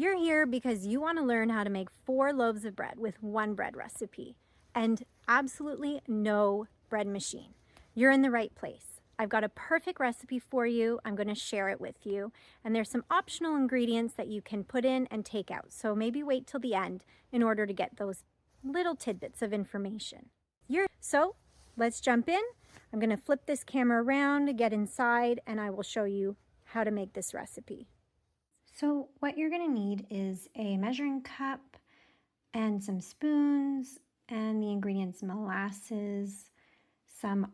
You're here because you want to learn how to make 4 loaves of bread with one bread recipe and absolutely no bread machine. You're in the right place. I've got a perfect recipe for you. I'm going to share it with you. And there's some optional ingredients that you can put in and take out. So maybe wait till the end in order to get those little tidbits of information. So let's jump in. I'm going to flip this camera around, get inside, and I will show you how to make this recipe. So what you're going to need is a measuring cup and some spoons and the ingredients: molasses, some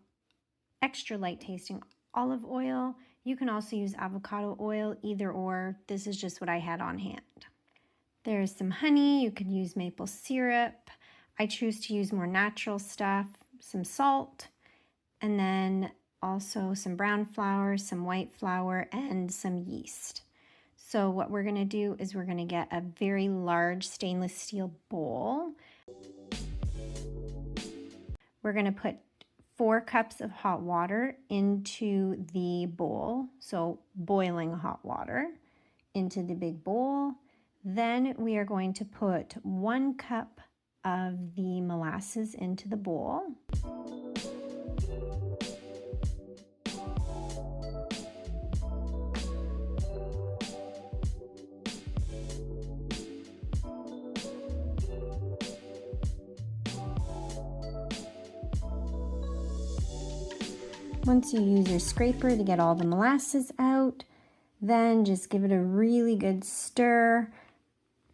extra light tasting olive oil. You can also use avocado oil, either or. This is just what I had on hand. There's some honey. You could use maple syrup. I choose to use more natural stuff, some salt, and then also some brown flour, some white flour, and some yeast. So what we're going to do is we're going to get a very large stainless steel bowl. We're going to put 4 cups of hot water into the bowl, so boiling hot water into the big bowl. Then we are going to put 1 cup of the molasses into the bowl. Once you use your scraper to get all the molasses out, then just give it a really good stir.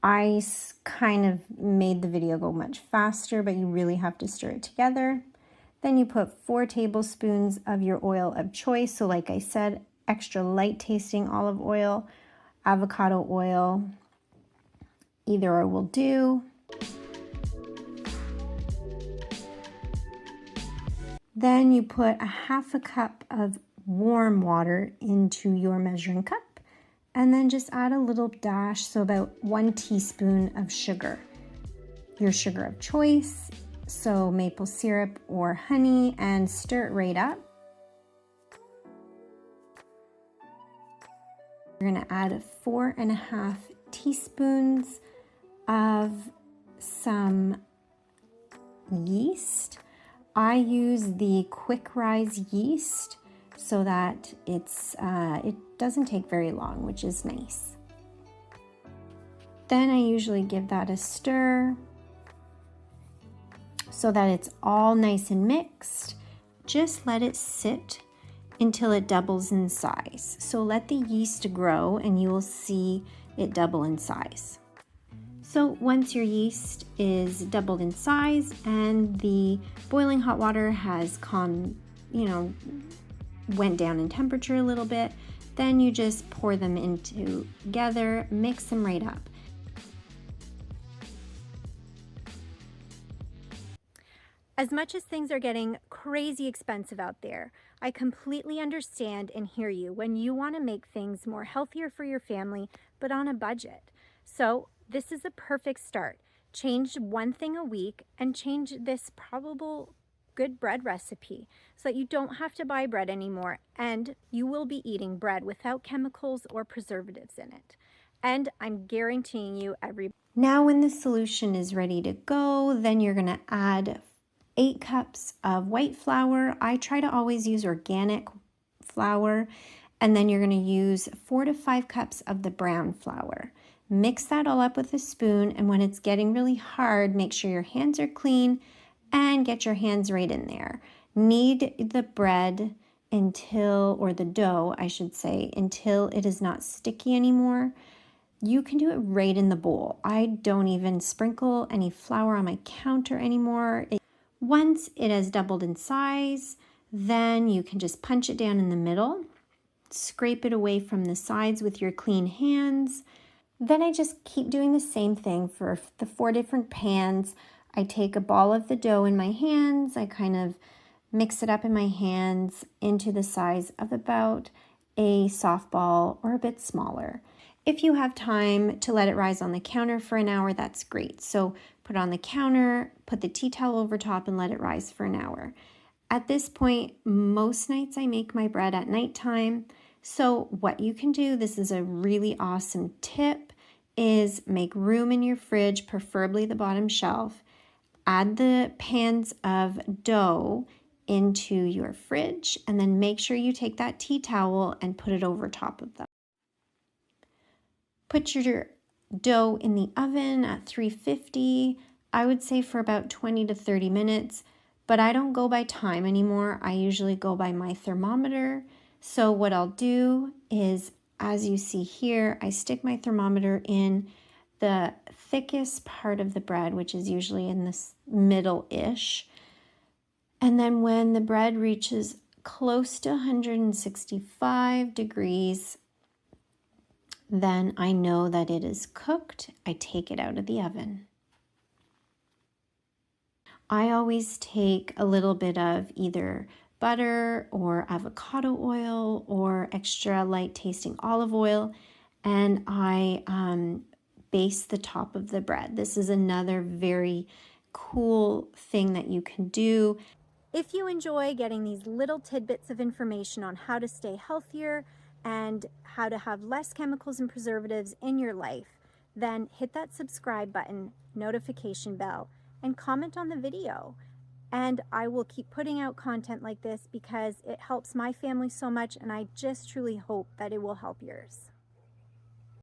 I kind of made the video go much faster, but you really have to stir it together. Then you put 4 tablespoons of your oil of choice. So like I said, extra light tasting olive oil, avocado oil, either or will do. Then you put a 1/2 cup of warm water into your measuring cup, and then just add a little dash, so about 1 teaspoon of sugar. Your sugar of choice, so maple syrup or honey, and stir it right up. You're going to add 4.5 teaspoons of some yeast. I use the quick rise yeast so that it doesn't take very long, which is nice. Then I usually give that a stir so that it's all nice and mixed. Just let it sit until it doubles in size. So let the yeast grow and you will see it double in size. So once your yeast is doubled in size and the boiling hot water has went down in temperature a little bit, then you just pour them into together, mix them right up. As much as things are getting crazy expensive out there, I completely understand and hear you when you want to make things more healthier for your family, but on a budget. So this is a perfect start. Change 1 thing a week and change this probable good bread recipe so that you don't have to buy bread anymore, and you will be eating bread without chemicals or preservatives in it. And I'm guaranteeing you Now when the solution is ready to go, then you're going to add 8 cups of white flour. I try to always use organic flour. And then you're going to use 4 to 5 cups of the brown flour. Mix that all up with a spoon, and when it's getting really hard, make sure your hands are clean and get your hands right in there. Knead the bread or the dough, I should say, until it is not sticky anymore. You can do it right in the bowl. I don't even sprinkle any flour on my counter anymore. Once it has doubled in size, then you can just punch it down in the middle, scrape it away from the sides with your clean hands. Then I just keep doing the same thing for the 4 different pans. I take a ball of the dough in my hands. I kind of mix it up in my hands into the size of about a softball or a bit smaller. If you have time to let it rise on the counter for an hour, that's great. So put it on the counter, put the tea towel over top, and let it rise for an hour. At this point, most nights I make my bread at nighttime. So what you can do, this is a really awesome tip, is make room in your fridge, preferably the bottom shelf. Add the pans of dough into your fridge, and then make sure you take that tea towel and put it over top of them. Put your dough in the oven at 350, I would say for about 20 to 30 minutes, but I don't go by time anymore. I usually go by my thermometer. So what I'll do is, as you see here, I stick my thermometer in the thickest part of the bread, which is usually in this middle-ish. And then when the bread reaches close to 165 degrees, then I know that it is cooked. I take it out of the oven. I always take a little bit of either butter or avocado oil or extra light tasting olive oil, and I baste the top of the bread. This is another very cool thing that you can do. If you enjoy getting these little tidbits of information on how to stay healthier and how to have less chemicals and preservatives in your life, then hit that subscribe button, notification bell, and comment on the video. And I will keep putting out content like this because it helps my family so much, and I just truly hope that it will help yours.